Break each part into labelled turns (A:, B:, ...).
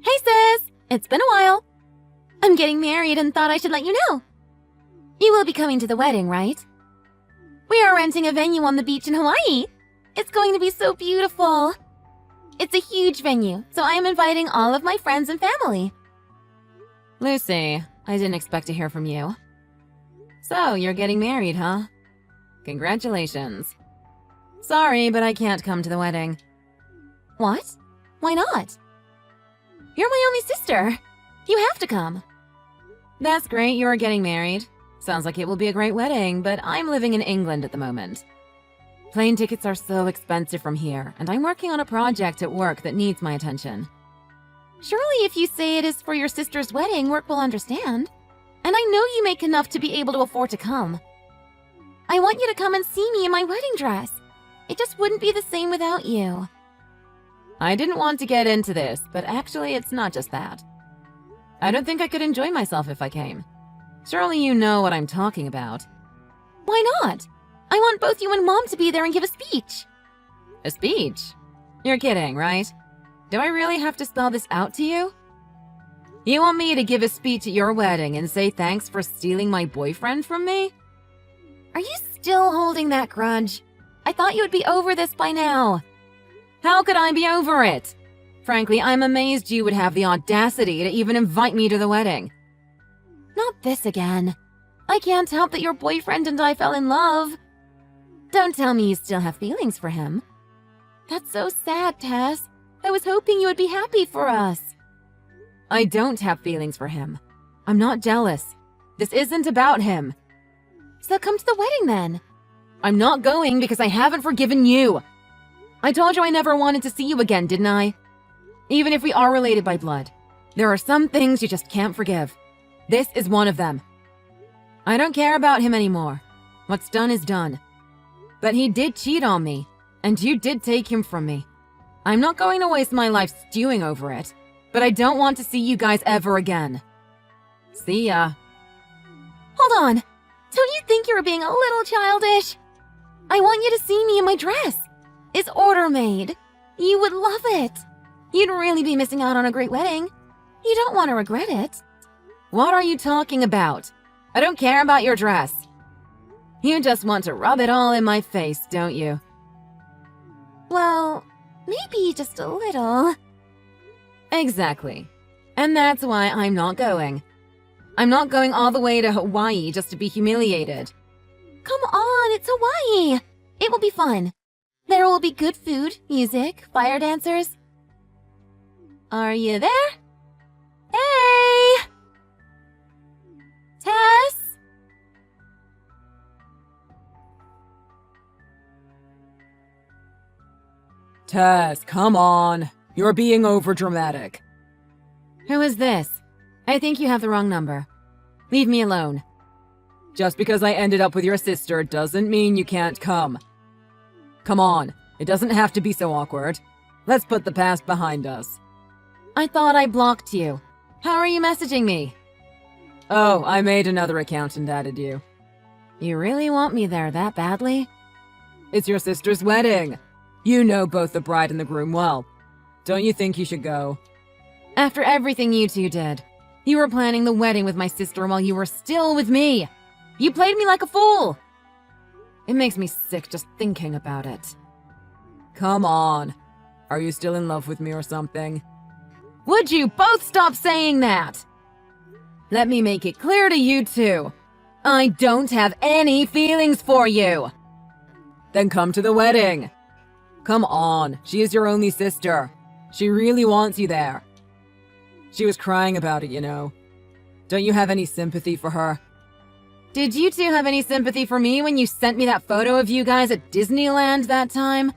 A: Hey sis! It's been a while. I'm getting married and thought I should let you know. You will be coming to the wedding, right? We are renting a venue on the beach in Hawaii. It's going to be so beautiful. It's a huge venue, so I am inviting all of my friends and family. Lucy, I didn't expect to hear from you. So, you're getting married, huh? Congratulations. Sorry, but I can't come to the wedding. What? Why not? You're my only sister. You have to come. That's great, you're getting married. Sounds like it will be a great wedding, but I'm living in England at the moment. Plane tickets are so expensive from here, and I'm working on a project at work that needs my attention. Surely if you say it is for your sister's wedding, work will understand. And I know you make enough to be able to afford to come. I want you to come and see me in my wedding dress. It just wouldn't be the same without you. I didn't want to get into this, but actually it's not just that. I don't think I could enjoy myself if I came. Surely you know what I'm talking about. Why not? I want both you and Mom to be there and give a speech. A speech? You're kidding, right? Do I really have to spell this out to you? You want me to give a speech at your wedding and say thanks for stealing my boyfriend from me? Are you still holding that grudge? I thought you would be over this by now. How could I be over it? Frankly, I'm amazed you would have the audacity to even invite me to the wedding. Not this again. I can't help that your boyfriend and I fell in love. Don't tell me you still have feelings for him. That's so sad, Tess. I was hoping you would be happy for us. I don't have feelings for him. I'm not jealous. This isn't about him. So come to the wedding then. I'm not going because I haven't forgiven you. I told you I never wanted to see you again, didn't I? Even if we are related by blood, there are some things you just can't forgive. This is one of them. I don't care about him anymore. What's done is done. But he did cheat on me, and you did take him from me. I'm not going to waste my life stewing over it, but I don't want to see you guys ever again. See ya. Hold on. Don't you think you're being a little childish? I want you to see me in my dress. It's order-made. You would love it. You'd really be missing out on a great wedding. You don't want to regret it. What are you talking about? I don't care about your dress. You just want to rub it all in my face, don't you? Well, maybe just a little. Exactly. And that's why I'm not going. I'm not going all the way to Hawaii just to be humiliated. Come on, it's Hawaii. It will be fun. There will be good food, music, fire dancers. Are you there? Hey! Tess?
B: Tess, come on. You're being overdramatic.
A: Who is this? I think you have the wrong number. Leave me alone.
B: Just because I ended up with your sister doesn't mean you can't come. Come on, it doesn't have to be so awkward. Let's put the past behind us.
A: I thought I blocked you. How are you messaging me?
B: Oh, I made another account and added you.
A: You really want me there that badly?
B: It's your sister's wedding. You know both the bride and the groom well. Don't you think you should go?
A: After everything you two did. You were planning the wedding with my sister while you were still with me. You played me like a fool. It makes me sick just thinking about it.
B: Come on. Are you still in love with me or something?
A: Would you both stop saying that? Let me make it clear to you two. I don't have any feelings for you.
B: Then come to the wedding. Come on, she is your only sister. She really wants you there. She was crying about it, you know. Don't you have any sympathy for her?
A: Did you two have any sympathy for me when you sent me that photo of you guys at Disneyland that time?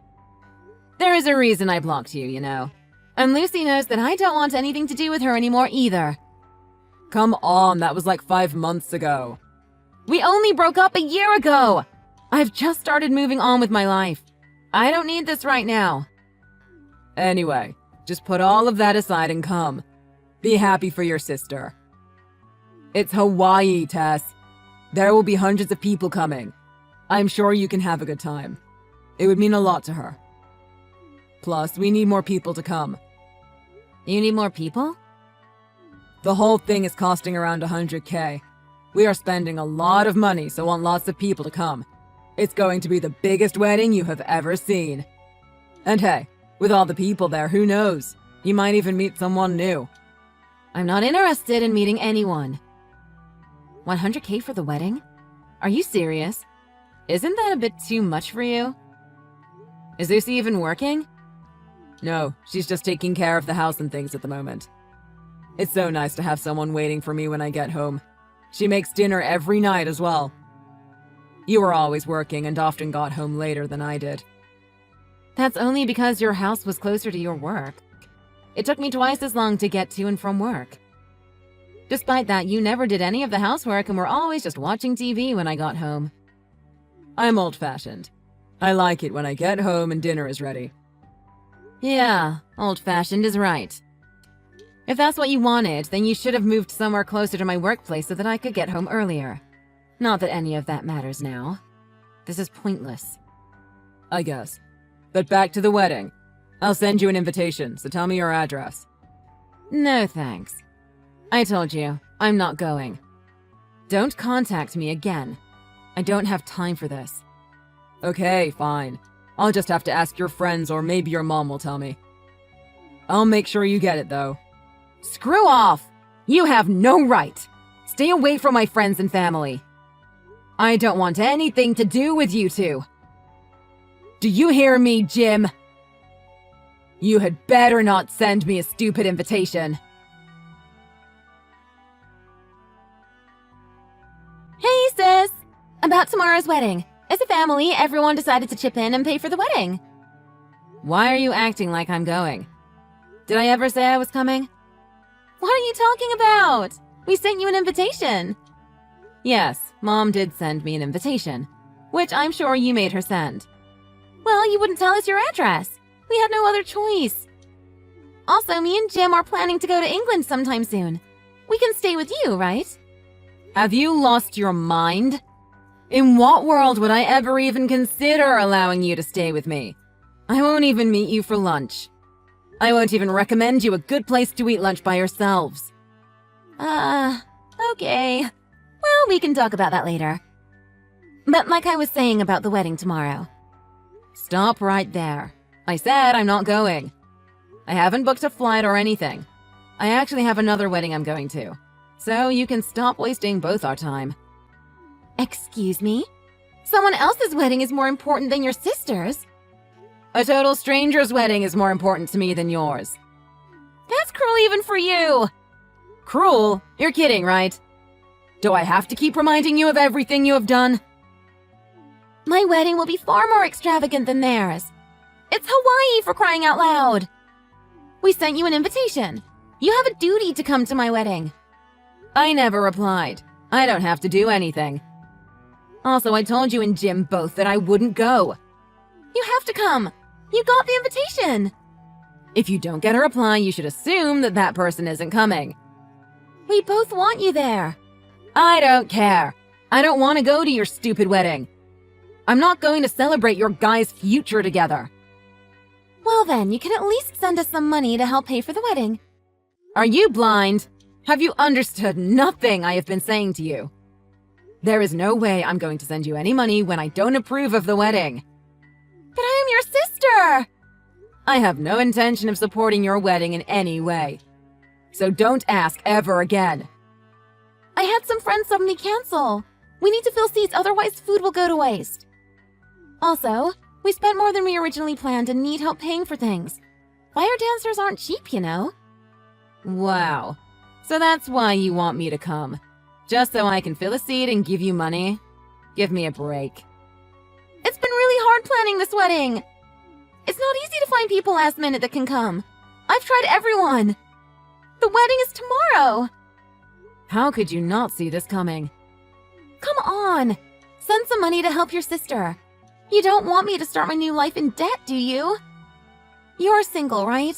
A: There is a reason I blocked you, you know. And Lucy knows that I don't want anything to do with her anymore either.
B: Come on, that was like 5 months ago.
A: We only broke up a year ago! I've just started moving on with my life. I don't need this right now.
B: Anyway, just put all of that aside and come. Be happy for your sister. It's Hawaii, Tess. There will be hundreds of people coming. I'm sure you can have a good time. It would mean a lot to her. Plus, we need more people to come.
A: You need more people?
B: The whole thing is costing around 100K. We are spending a lot of money, so want lots of people to come. It's going to be the biggest wedding you have ever seen. And hey, with all the people there, who knows? You might even meet someone new.
A: I'm not interested in meeting anyone. 100K for the wedding? Are you serious? Isn't that a bit too much for you? Is Lucy even working?
B: No, she's just taking care of the house and things at the moment. It's so nice to have someone waiting for me when I get home. She makes dinner every night as well. You were always working and often got home later than I did.
A: That's only because your house was closer to your work. It took me twice as long to get to and from work. Despite that, you never did any of the housework and were always just watching TV when I got home.
B: I'm old-fashioned. I like it when I get home and dinner is ready.
A: Yeah, old-fashioned is right. If that's what you wanted, then you should have moved somewhere closer to my workplace so that I could get home earlier. Not that any of that matters now. This is pointless.
B: I guess. But back to the wedding. I'll send you an invitation, so tell me your address.
A: No thanks. I told you, I'm not going. Don't contact me again. I don't have time for this.
B: Okay, fine. I'll just have to ask your friends or maybe your mom will tell me. I'll make sure you get it, though.
A: Screw off! You have no right! Stay away from my friends and family. I don't want anything to do with you two. Do you hear me, Jim? You had better not send me a stupid invitation. Hey, sis! About tomorrow's wedding. As a family, everyone decided to chip in and pay for the wedding. Why are you acting like I'm going? Did I ever say I was coming? What are you talking about? We sent you an invitation. Yes, Mom did send me an invitation, which I'm sure you made her send. Well, you wouldn't tell us your address. We had no other choice. Also, me and Jim are planning to go to England sometime soon. We can stay with you, right? Have you lost your mind? In what world would I ever even consider allowing you to stay with me? I won't even meet you for lunch. I won't even recommend you a good place to eat lunch by yourselves. Okay. Well, we can talk about that later. But like I was saying about the wedding tomorrow. Stop right there. I said I'm not going. I haven't booked a flight or anything. I actually have another wedding I'm going to. So you can stop wasting both our time. Excuse me? Someone else's wedding is more important than your sister's. A total stranger's wedding is more important to me than yours. That's cruel even for you. Cruel? You're kidding, right? Do I have to keep reminding you of everything you have done? My wedding will be far more extravagant than theirs. It's Hawaii, for crying out loud. We sent you an invitation. You have a duty to come to my wedding. I never replied. I don't have to do anything. Also, I told you and Jim both that I wouldn't go. You have to come. You got the invitation. If you don't get a reply, you should assume that that person isn't coming. We both want you there. I don't care. I don't want to go to your stupid wedding. I'm not going to celebrate your guys' future together. Well then, you can at least send us some money to help pay for the wedding. Are you blind? Have you understood nothing I have been saying to you? There is no way I'm going to send you any money when I don't approve of the wedding. But I am your sister! I have no intention of supporting your wedding in any way. So don't ask ever again. I had some friends suddenly cancel. We need to fill seats, otherwise food will go to waste. Also, we spent more than we originally planned and need help paying for things. Fire dancers aren't cheap, you know. Wow. So that's why you want me to come. Just so I can fill a seat and give you money? Give me a break. It's been really hard planning this wedding. It's not easy to find people last minute that can come. I've tried everyone. The wedding is tomorrow. How could you not see this coming? Come on. Send some money to help your sister. You don't want me to start my new life in debt, do you? You're single, right?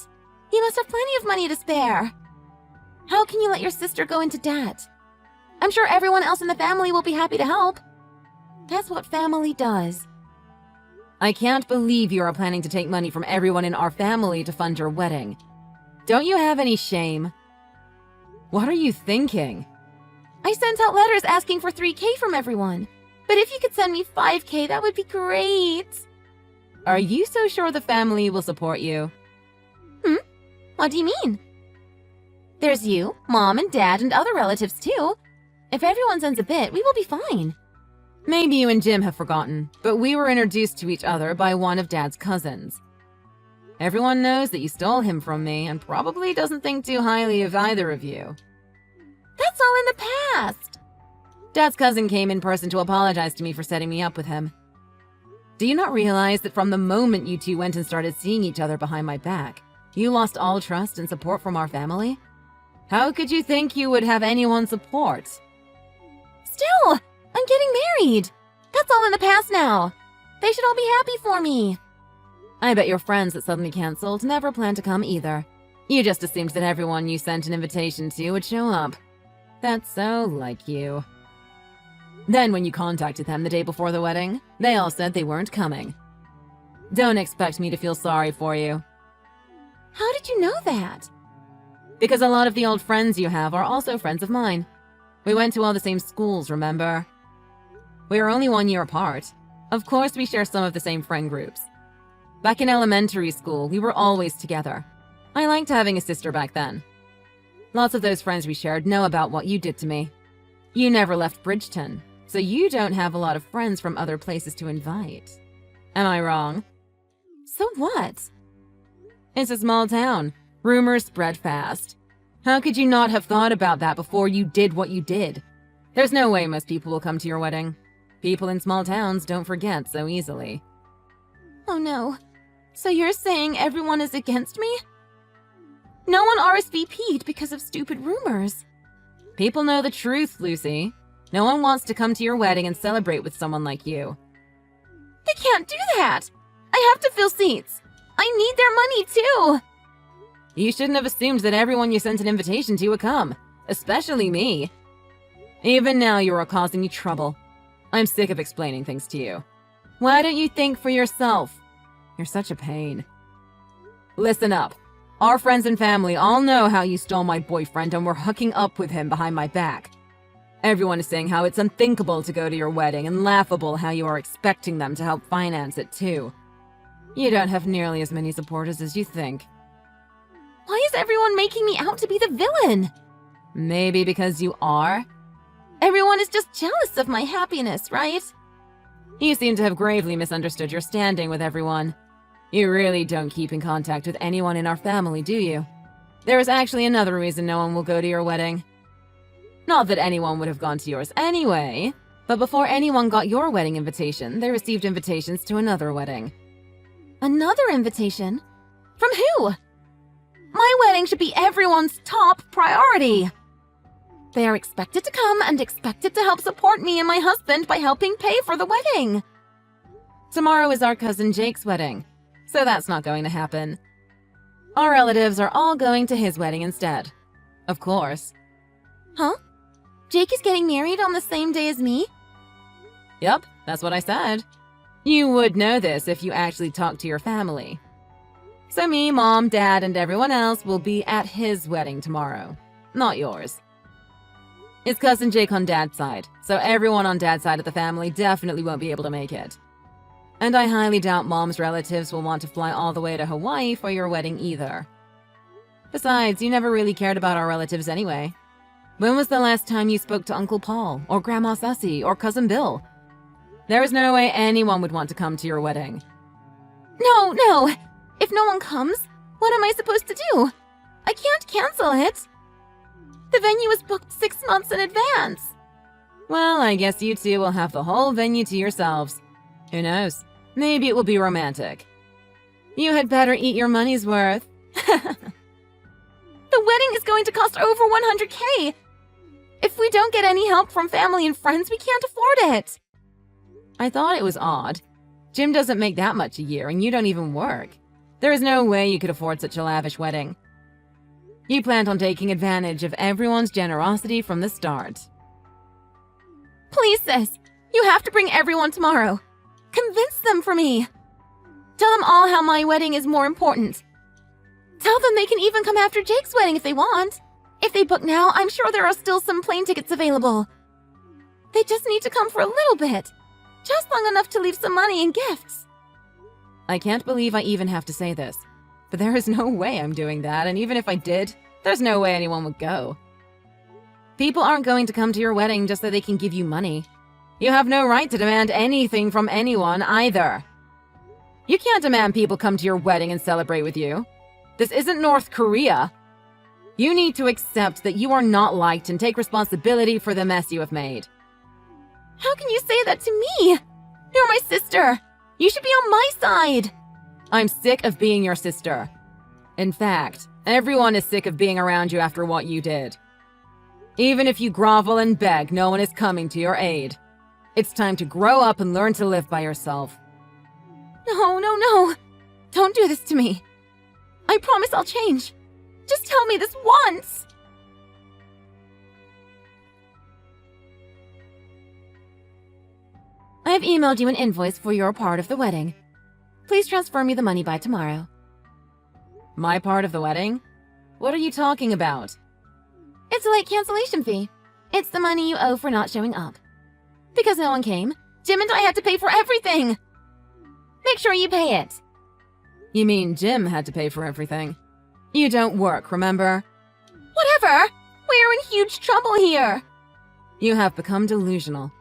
A: You must have plenty of money to spare. How can you let your sister go into debt? I'm sure everyone else in the family will be happy to help. That's what family does. I can't believe you are planning to take money from everyone in our family to fund your wedding.
B: Don't you have any shame? What are you thinking?
A: I sent out letters asking for 3K from everyone. But if you could send me 5K, that would be great.
B: Are you so sure the family will support you?
A: What do you mean? There's you, Mom and Dad, and other relatives too. If everyone sends a bit, we will be fine.
B: Maybe you and Jim have forgotten, but we were introduced to each other by one of Dad's cousins. Everyone knows that you stole him from me and probably doesn't think too highly of either of you.
A: That's all in the past.
B: Dad's cousin came in person to apologize to me for setting me up with him. Do you not realize that from the moment you two went and started seeing each other behind my back, you lost all trust and support from our family? How could you think you would have anyone's support?
A: Still, I'm getting married. That's all in the past now. They should all be happy for me.
B: I bet your friends that suddenly canceled never planned to come either. You just assumed that everyone you sent an invitation to would show up. That's so like you. Then when you contacted them the day before the wedding, they all said they weren't coming. Don't expect me to feel sorry for you.
A: How did you know that?
B: Because a lot of the old friends you have are also friends of mine. We went to all the same schools, remember? We are only 1 year apart. Of course we share some of the same friend groups. Back in elementary school, we were always together. I liked having a sister back then. Lots of those friends we shared know about what you did to me. You never left Bridgeton, so you don't have a lot of friends from other places to invite. Am I wrong?
A: So what?
B: It's a small town. Rumors spread fast. How could you not have thought about that before you did what you did? There's no way most people will come to your wedding. People in small towns don't forget so easily.
A: Oh no. So you're saying everyone is against me? No one RSVP'd because of stupid rumors.
B: People know the truth, Lucy. No one wants to come to your wedding and celebrate with someone like you.
A: They can't do that. I have to fill seats. I need their money too.
B: You shouldn't have assumed that everyone you sent an invitation to would come, especially me. Even now you are causing me trouble. I'm sick of explaining things to you. Why don't you think for yourself? You're such a pain. Listen up. Our friends and family all know how you stole my boyfriend and were hooking up with him behind my back. Everyone is saying how it's unthinkable to go to your wedding and laughable how you are expecting them to help finance it too. You don't have nearly as many supporters as you think.
A: Why is everyone making me out to be the villain?
B: Maybe because you are?
A: Everyone is just jealous of my happiness, right?
B: You seem to have gravely misunderstood your standing with everyone. You really don't keep in contact with anyone in our family, do you? There is actually another reason no one will go to your wedding. Not that anyone would have gone to yours anyway, but before anyone got your wedding invitation, they received invitations to another wedding.
A: Another invitation? From who? My wedding should be everyone's top priority. They are expected to come and expected to help support me and my husband by helping pay for the wedding.
B: Tomorrow is our cousin Jake's wedding, so that's not going to happen. Our relatives are all going to his wedding instead. Of course.
A: Huh? Jake is getting married on the same day as me?
B: Yep, that's what I said. You would know this if you actually talked to your family. So me, Mom, Dad, and everyone else will be at his wedding tomorrow. Not yours. It's cousin Jake on Dad's side, so everyone on Dad's side of the family definitely won't be able to make it. And I highly doubt Mom's relatives will want to fly all the way to Hawaii for your wedding either. Besides, you never really cared about our relatives anyway. When was the last time you spoke to Uncle Paul, or Grandma Sussy, or Cousin Bill? There is no way anyone would want to come to your wedding.
A: No. If no one comes, what am I supposed to do? I can't cancel it. The venue was booked 6 months in advance.
B: Well, I guess you two will have the whole venue to yourselves. Who knows? Maybe it will be romantic. You had better eat your money's worth.
A: The wedding is going to cost over 100K. If we don't get any help from family and friends, we can't afford it.
B: I thought it was odd. Jim doesn't make that much a year, and you don't even work. There is no way you could afford such a lavish wedding. You planned on taking advantage of everyone's generosity from the start.
A: Please, sis. You have to bring everyone tomorrow. Convince them for me. Tell them all how my wedding is more important. Tell them they can even come after Jake's wedding if they want. If they book now, I'm sure there are still some plane tickets available. They just need to come for a little bit. Just long enough to leave some money and gifts.
B: I can't believe I even have to say this, but there is no way I'm doing that, and even if I did, there's no way anyone would go. People aren't going to come to your wedding just so they can give you money. You have no right to demand anything from anyone either. You can't demand people come to your wedding and celebrate with you. This isn't North Korea. You need to accept that you are not liked and take responsibility for the mess you have made.
A: How can you say that to me? You're my sister. You should be on my side.
B: I'm sick of being your sister. In fact, everyone is sick of being around you after what you did. Even if you grovel and beg, no one is coming to your aid. It's time to grow up and learn to live by yourself.
A: No, no, no. Don't do this to me. I promise I'll change. Just tell me this once. I have emailed you an invoice for your part of the wedding. Please transfer me the money by tomorrow.
B: My part of the wedding? What are you talking about?
A: It's a late cancellation fee. It's the money you owe for not showing up. Because no one came, Jim and I had to pay for everything. Make sure you pay it.
B: You mean Jim had to pay for everything? You don't work, remember?
A: Whatever. We're in huge trouble here.
B: You have become delusional.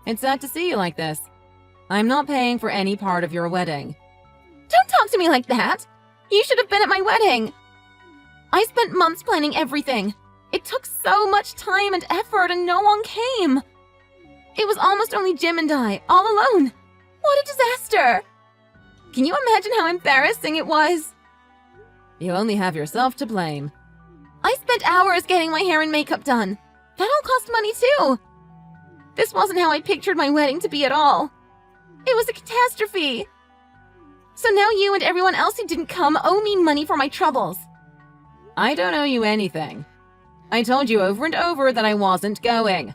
B: It's sad to see you like this. I'm not paying for any part of your wedding.
A: Don't talk to me like that. You should have been at my wedding. I spent months planning everything. It took so much time and effort and no one came. It was almost only Jim and I, all alone. What a disaster. Can you imagine how embarrassing it was?
B: You only have yourself to blame.
A: I spent hours getting my hair and makeup done. That all cost money too. This wasn't how I pictured my wedding to be at all. It was a catastrophe. So now you and everyone else who didn't come owe me money for my troubles.
B: I don't owe you anything. I told you over and over that I wasn't going.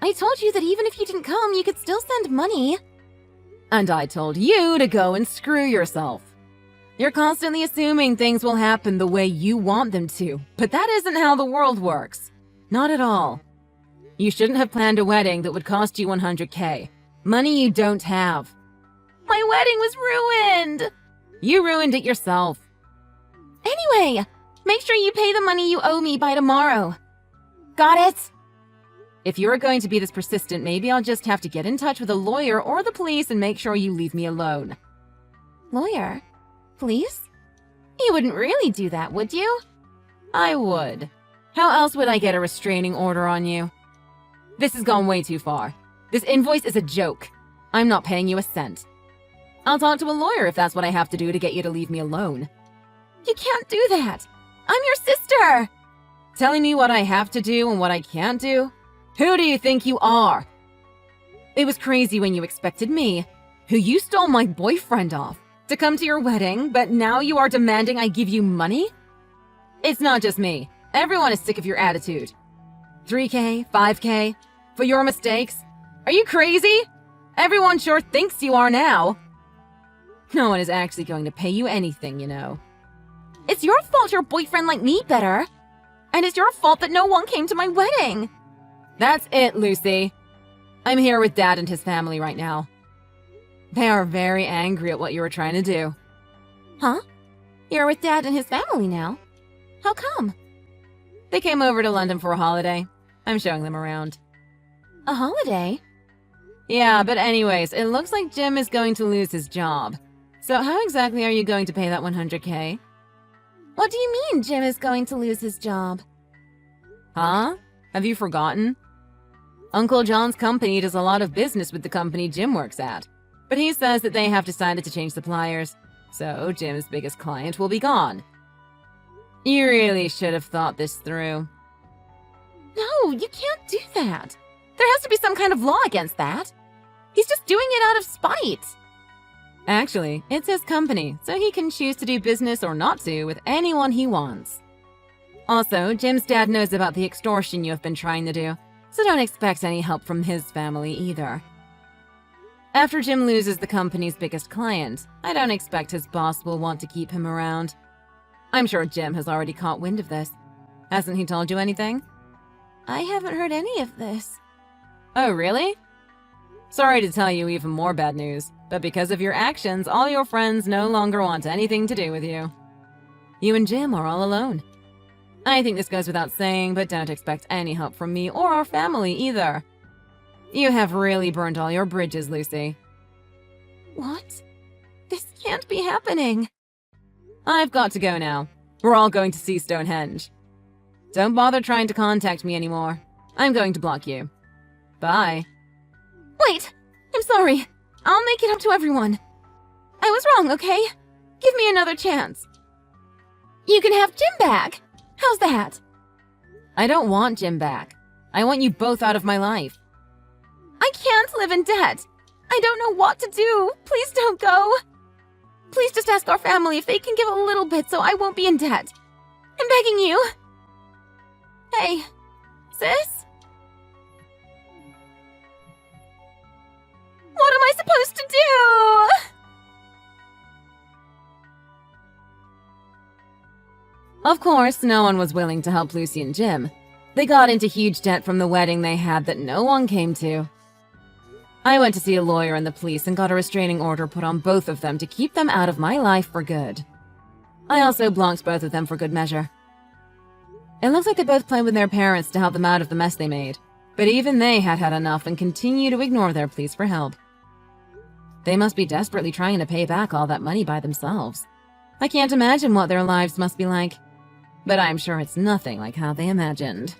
A: I told you that even if you didn't come, you could still send money.
B: And I told you to go and screw yourself. You're constantly assuming things will happen the way you want them to, but that isn't how the world works. Not at all. You shouldn't have planned a wedding that would cost you 100K. Money you don't have.
A: My wedding was ruined.
B: You ruined it yourself.
A: Anyway, make sure you pay the money you owe me by tomorrow. Got it?
B: If you're going to be this persistent, maybe I'll just have to get in touch with a lawyer or the police and make sure you leave me alone.
A: Lawyer? Police? You wouldn't really do that, would you?
B: I would. How else would I get a restraining order on you? This has gone way too far. This invoice is a joke. I'm not paying you a cent. I'll talk to a lawyer if that's what I have to do to get you to leave me alone.
A: You can't do that. I'm your sister.
B: Telling me what I have to do and what I can't do? Who do you think you are? It was crazy when you expected me, who you stole my boyfriend off, to come to your wedding, but now you are demanding I give you money? It's not just me. Everyone is sick of your attitude. 3K, 5K, for your mistakes? Are you crazy? Everyone sure thinks you are now. No one is actually going to pay you anything, you know.
A: It's your fault your boyfriend liked me better. And it's your fault that no one came to my wedding.
B: That's it, Lucy. I'm here with Dad and his family right now. They are very angry at what you were trying to do.
A: Huh? You're with Dad and his family now? How come?
B: They came over to London for a holiday. I'm showing them around.
A: A holiday?
B: Yeah, but anyways, it looks like Jim is going to lose his job. So how exactly are you going to pay that 100K?
A: What do you mean Jim is going to lose his job?
B: Huh? Have you forgotten? Uncle John's company does a lot of business with the company Jim works at. But he says that they have decided to change suppliers. So Jim's biggest client will be gone. You really should have thought this through.
A: No, you can't do that. There has to be some kind of law against that. He's just doing it out of spite.
B: Actually, it's his company, so he can choose to do business or not to with anyone he wants. Also, Jim's dad knows about the extortion you have been trying to do, so don't expect any help from his family either. After Jim loses the company's biggest client, I don't expect his boss will want to keep him around. I'm sure Jim has already caught wind of this. Hasn't he told you anything?
A: I haven't heard any of this.
B: Oh, really? Sorry to tell you even more bad news, but because of your actions, all your friends no longer want anything to do with you. You and Jim are all alone. I think this goes without saying, but don't expect any help from me or our family either. You have really burned all your bridges, Lucy.
A: What? This can't be happening.
B: I've got to go now. We're all going to see Stonehenge. Don't bother trying to contact me anymore. I'm going to block you. Bye.
A: Wait! I'm sorry. I'll make it up to everyone. I was wrong, okay? Give me another chance. You can have Jim back. How's that?
B: I don't want Jim back. I want you both out of my life.
A: I can't live in debt. I don't know what to do. Please don't go. Please just ask our family if they can give a little bit so I won't be in debt. I'm begging you. Hey, sis? What am I supposed to do?
B: Of course, no one was willing to help Lucy and Jim. They got into huge debt from the wedding they had that no one came to. I went to see a lawyer and the police and got a restraining order put on both of them to keep them out of my life for good. I also blocked both of them for good measure. It looks like they both played with their parents to help them out of the mess they made, but even they had had enough and continue to ignore their pleas for help. They must be desperately trying to pay back all that money by themselves. I can't imagine what their lives must be like, but I'm sure it's nothing like how they imagined.